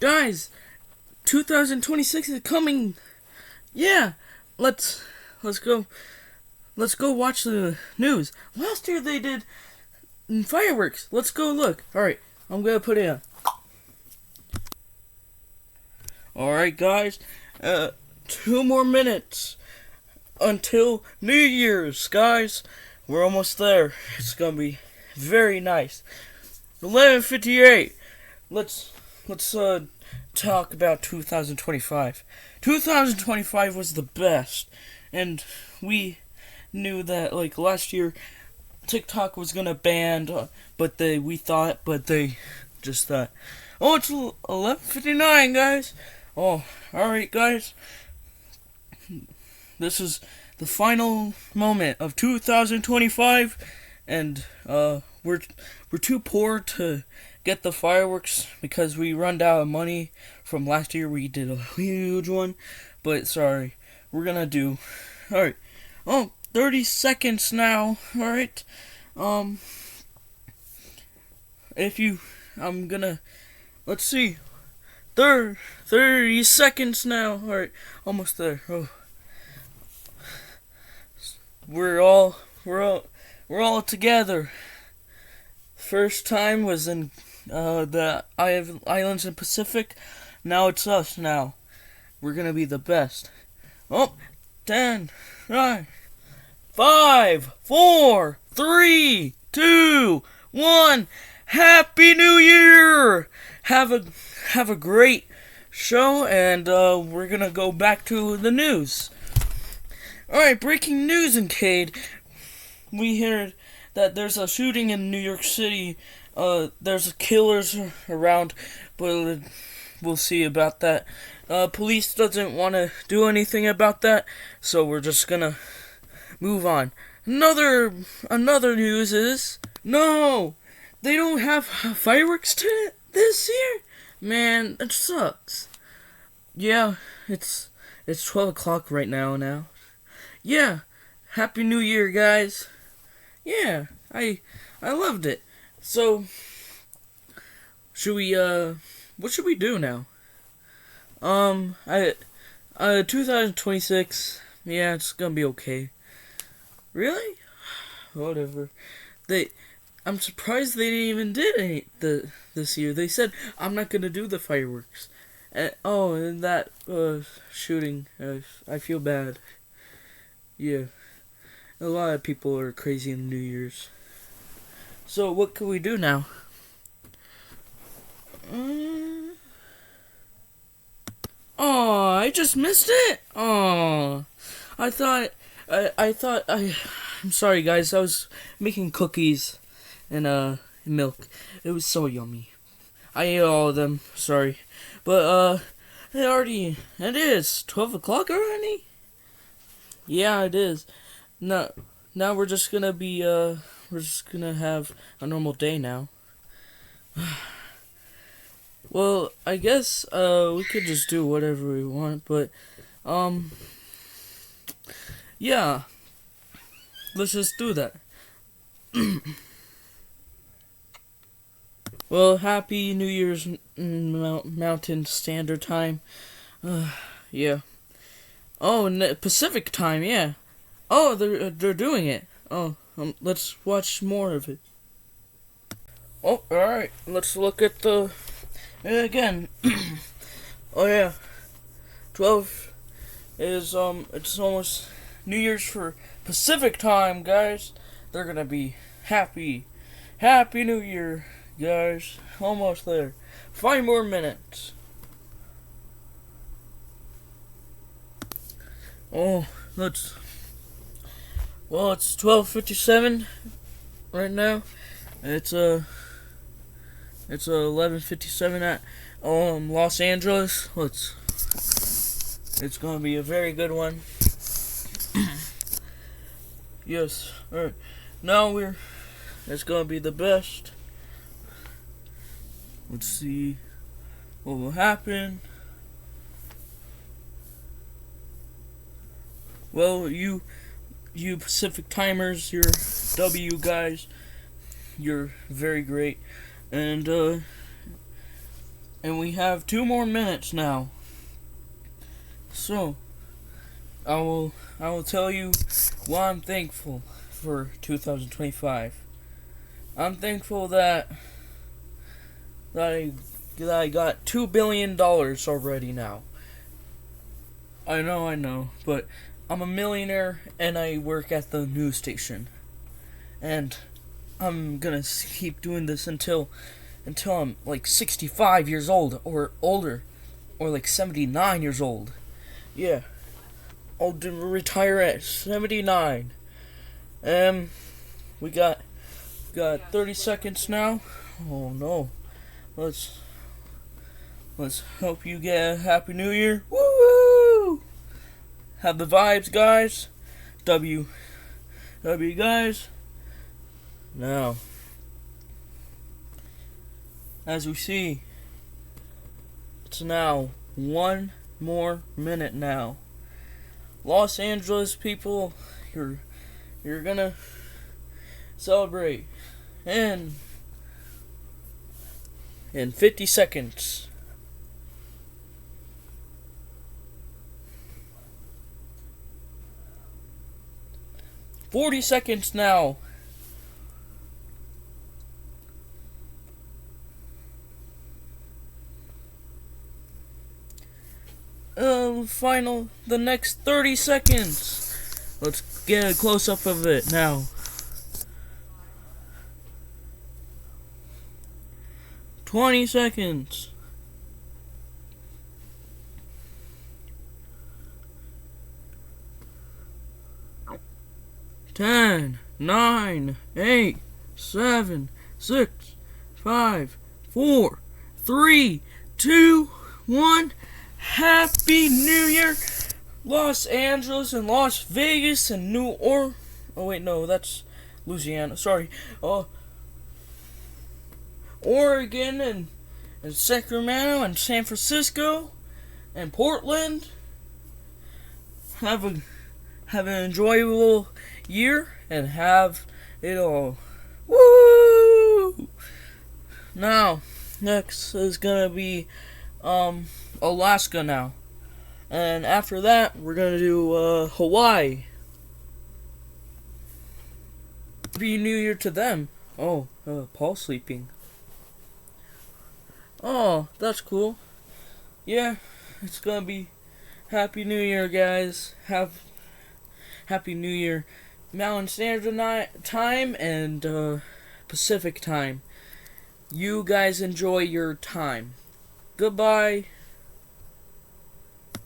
Guys, 2026 is coming. Yeah, let's let's go let's go watch the news. Last year they did fireworks. Let's go look. All right, I'm gonna put it on. All right, guys. 2 more minutes until New Year's, guys. We're almost there. It's gonna be very nice. 11:58. Let's talk about 2025. 2025 was the best, and we knew that like last year TikTok was gonna ban, but they just thought, oh, it's 11:59, guys. Oh, all right, guys. This is the final moment of 2025, and we're too poor to get the fireworks because we run out of money from last year. We did a huge one, but sorry, we're gonna do. All right. Oh, 30 seconds now. All right. If you, I'm gonna. Let's see. 30 seconds now. All right, almost there. Oh. We're all together. First time was in the islands in Pacific. Now it's us. Now we're gonna be the best. Oh, 10, 9, 5, 4, 3, 2, 1. Happy New Year! Have a great show, and we're gonna go back to the news. Alright, breaking news in Cade. We heard that there's a shooting in New York City. There's killers around, but we'll see about that. Police doesn't want to do anything about that, so we're just gonna move on. Another news is, no, they don't have fireworks this year? Man, it sucks. Yeah, it's 12 o'clock right now. Yeah, Happy New Year, guys. Yeah, I loved it. So, what should we do now? 2026, yeah, it's gonna be okay. Really? Whatever. I'm surprised they didn't even did any this year. They said, I'm not gonna do the fireworks. And that, shooting, I feel bad. Yeah, a lot of people are crazy in New Year's. So what can we do now? Oh, I just missed it. Oh, I'm sorry, guys. I was making cookies and milk. It was so yummy. I ate all of them. Sorry, but it is 12 o'clock already. Yeah, it is. Now we're just gonna have a normal day now. Well, I guess we could just do whatever we want, but yeah, let's just do that. Well, Happy New Year's Mountain Standard Time. Yeah. Oh, Pacific Time, yeah. Oh, they're doing it. Oh, let's watch more of it. Oh, all right. Let's look at the again. Oh yeah, 12 is it's almost New Year's for Pacific Time, guys. They're gonna be Happy New Year, guys. Almost there. 5 more minutes. Oh, it's 12:57 right now. It's 11:57 at Los Angeles. It's gonna be a very good one. Yes. All right. Now it's gonna be the best. Let's see what will happen. Well, you Pacific timers, you're W guys, you're very great, and And we have 2 more minutes now. So, I will tell you why I'm thankful for 2025. I'm thankful that I got $2 billion already now. I know, but I'm a millionaire and I work at the news station. And I'm gonna keep doing this until I'm like 65 years old or older, or like 79 years old. Yeah, I'll retire at 79. We got 30 seconds now. Oh no, let's hope you get a happy new year. Woo! Have the vibes, guys. W guys. Now, as we see, it's now 1 more minute now. Los Angeles people, you're gonna celebrate in 50 seconds. $40 now. The next 30 seconds. Let's get a close up of it now. 20 seconds. 10, 9, 8, 7, 6, 5, 4, 3, 2, 1. Happy New Year, Los Angeles and Las Vegas and oh wait, no, that's Louisiana. Sorry. Oregon and Sacramento and San Francisco and Portland. Have an enjoyable year and have it all. Woo! Now, next is gonna be Alaska now. And after that, we're gonna do Hawaii. Happy New Year to them. Oh, Paul's sleeping. Oh, that's cool. Yeah, it's gonna be Happy New Year, guys. Have Happy New Year, Mountain Standard Time and Pacific Time. You guys enjoy your time. Goodbye.